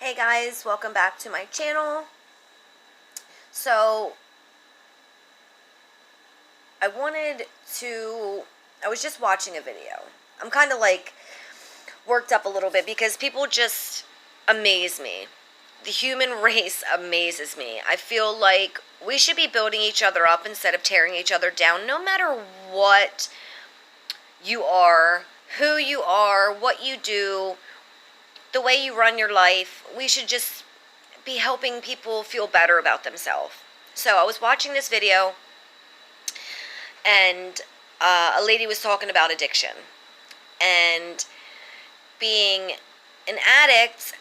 Hey guys, welcome back to my channel. So, I was just watching a video. I'm kind of like worked up a little bit because people just amaze me. The human race amazes me. I feel like we should be building each other up instead of tearing each other down, no matter what you are, who you are, what you do, the way you run your life. We should just be helping people feel better about themselves. So I was watching this video, and a lady was talking about addiction. And being an addict,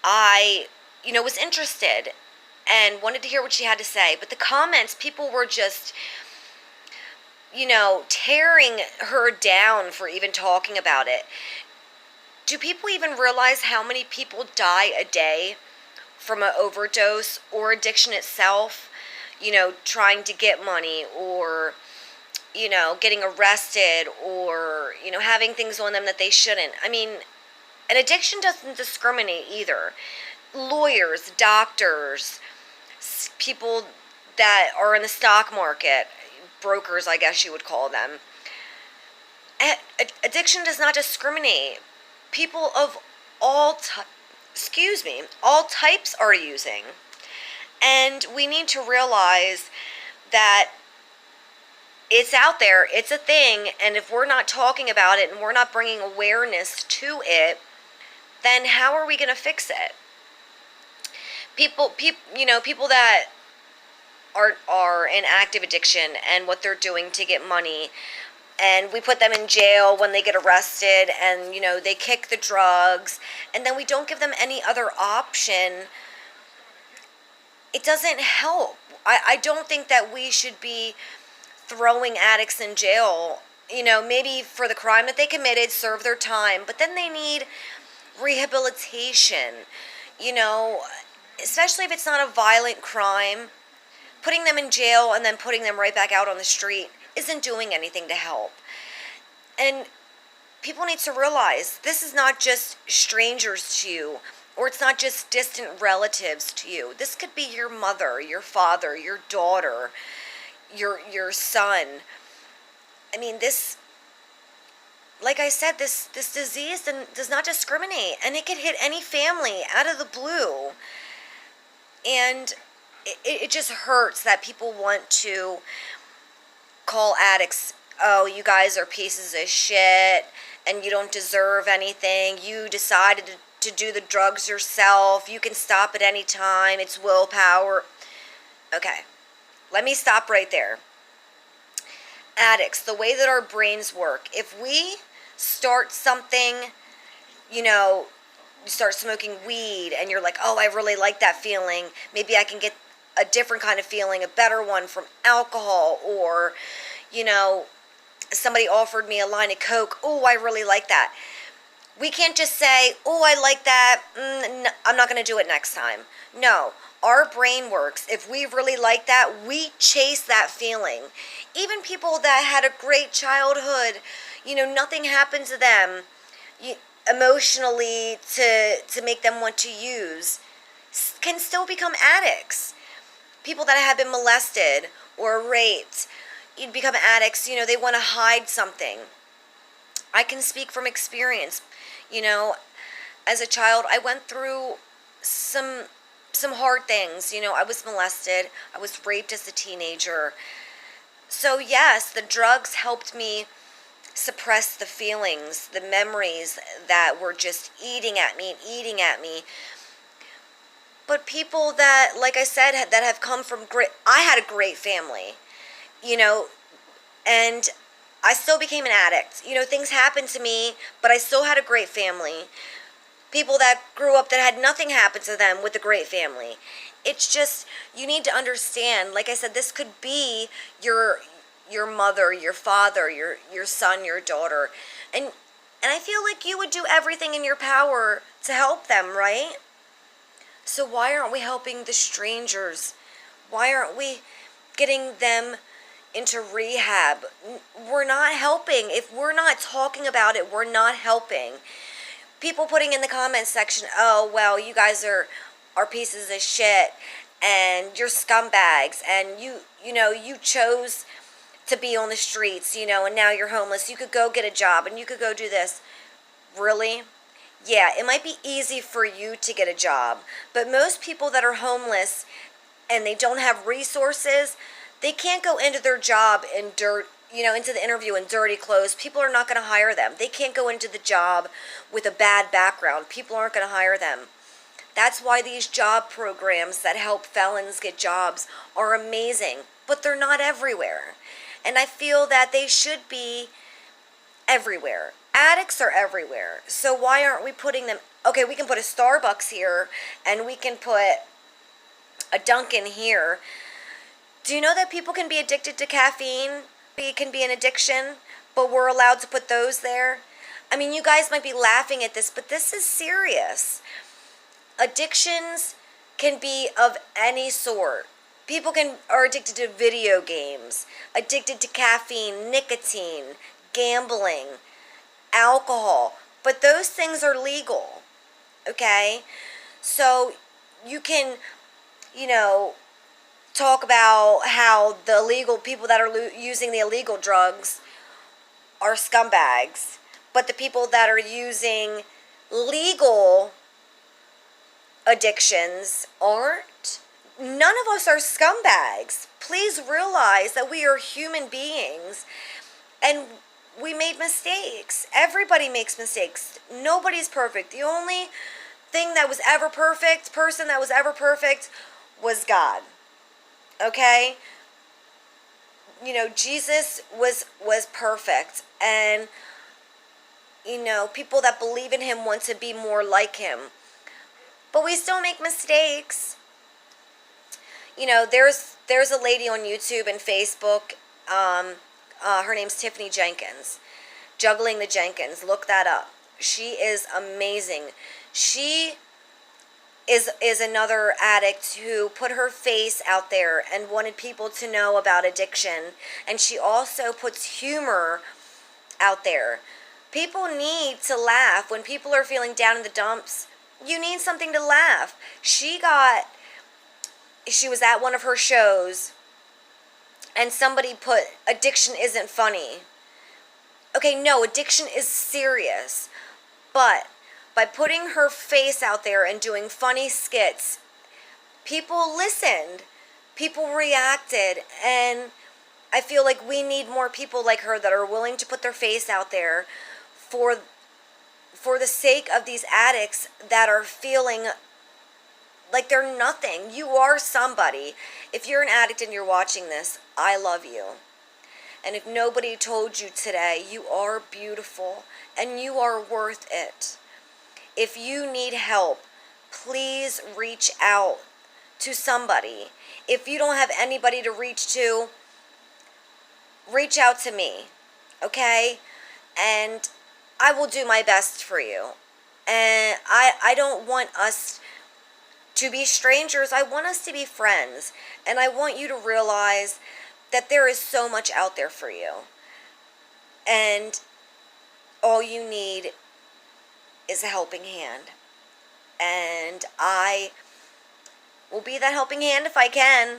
I, was interested and wanted to hear what she had to say. But the comments, people were just, tearing her down for even talking about it. Do people even realize how many people die a day from an overdose or addiction itself? Trying to get money, or, getting arrested, or, having things on them that they shouldn't. I mean, an addiction doesn't discriminate either. Lawyers, doctors, people that are in the stock market, brokers, I guess you would call them. Addiction does not discriminate. People of all types are using. And we need to realize that it's out there, it's a thing, and if we're not talking about it and we're not bringing awareness to it, then how are we going to fix it? People that are in active addiction and what they're doing to get money, and we put them in jail when they get arrested, and they kick the drugs, and then we don't give them any other option. It doesn't help. I don't think that we should be throwing addicts in jail, maybe for the crime that they committed, serve their time, but then they need rehabilitation, especially if it's not a violent crime. Putting them in jail and then putting them right back out on the street isn't doing anything to help. And people need to realize this is not just strangers to you, or it's not just distant relatives to you. This could be your mother, your father, your daughter, your son. I mean, this, like I said, this disease does not discriminate, and it could hit any family out of the blue. And it just hurts that people want to call addicts, oh, you guys are pieces of shit, and you don't deserve anything. You decided to do the drugs yourself. You can stop at any time. It's willpower. Okay, let me stop right there. Addicts, the way that our brains work, if we start something, you start smoking weed, and you're like, oh, I really like that feeling. Maybe I can get a different kind of feeling, a better one from alcohol, or, somebody offered me a line of Coke. Oh, I really like that. We can't just say, oh, I like that. I'm not going to do it next time. No, our brain works. If we really like that, we chase that feeling. Even people that had a great childhood, nothing happened to them emotionally to make them want to use, can still become addicts. People that have been molested or raped, you become addicts. They want to hide something. I can speak from experience. As a child, I went through some hard things. I was molested. I was raped as a teenager. So yes, the drugs helped me suppress the feelings, the memories that were just eating at me. But people that, like I said, that have come from I had a great family, and I still became an addict. Things happened to me, but I still had a great family. People that grew up that had nothing happen to them with a great family. It's just, you need to understand, like I said, this could be your mother, your father, your son, your daughter. And I feel like you would do everything in your power to help them, right? So why aren't we helping the strangers? Why aren't we getting them into rehab? We're not helping. If we're not talking about it, we're not helping. People putting in the comments section, oh, well, you guys are pieces of shit, and you're scumbags, and you chose to be on the streets, and now you're homeless. You could go get a job, and you could go do this. Really? Yeah, it might be easy for you to get a job, but most people that are homeless and they don't have resources, they can't go into their job in dirt, into the interview in dirty clothes. People are not going to hire them. They can't go into the job with a bad background. People aren't going to hire them. That's why these job programs that help felons get jobs are amazing, but they're not everywhere. And I feel that they should be everywhere. Addicts are everywhere. So why aren't we putting them? Okay, we can put a Starbucks here, and we can put a Dunkin' here. Do you know that people can be addicted to caffeine? It can be an addiction, but we're allowed to put those there? I mean, you guys might be laughing at this, but this is serious. Addictions can be of any sort. People are addicted to video games, addicted to caffeine, nicotine, gambling, alcohol, but those things are legal, okay? So you can, talk about how the illegal people that are using the illegal drugs are scumbags, but the people that are using legal addictions aren't. None of us are scumbags. Please realize that we are human beings, and we made mistakes. Everybody makes mistakes. Nobody's perfect. The only thing that was ever perfect, person that was ever perfect, was God. Okay? Jesus was perfect, and people that believe in him want to be more like him. But we still make mistakes. There's a lady on YouTube and Facebook. Her name's Tiffany Jenkins. Juggling the Jenkins. Look that up. She is amazing. She is another addict who put her face out there and wanted people to know about addiction. And she also puts humor out there. People need to laugh. When people are feeling down in the dumps, you need something to laugh. She was at one of her shows, and somebody put, addiction isn't funny. Okay, no, addiction is serious. But by putting her face out there and doing funny skits, people listened. People reacted. And I feel like we need more people like her that are willing to put their face out there for the sake of these addicts that are feeling like they're nothing. You are somebody. If you're an addict and you're watching this, I love you. And if nobody told you today, you are beautiful and you are worth it. If you need help, please reach out to somebody. If you don't have anybody to reach out to me, okay? And I will do my best for you. And I don't want us to be strangers. I want us to be friends. And I want you to realize that there is so much out there for you. And all you need is a helping hand. And I will be that helping hand if I can.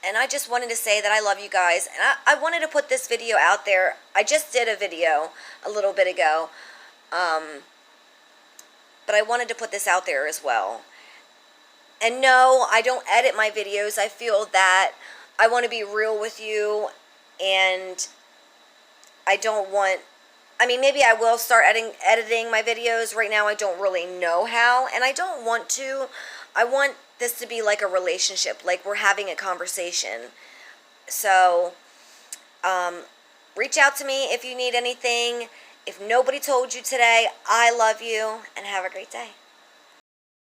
And I just wanted to say that I love you guys. And I wanted to put this video out there. I just did a video a little bit ago. But I wanted to put this out there as well. And no, I don't edit my videos. I feel that I want to be real with you. And I don't want... maybe I will start editing my videos. Right now, I don't really know how. And I don't want to. I want this to be like a relationship. Like we're having a conversation. So, reach out to me if you need anything. If nobody told you today, I love you. And have a great day.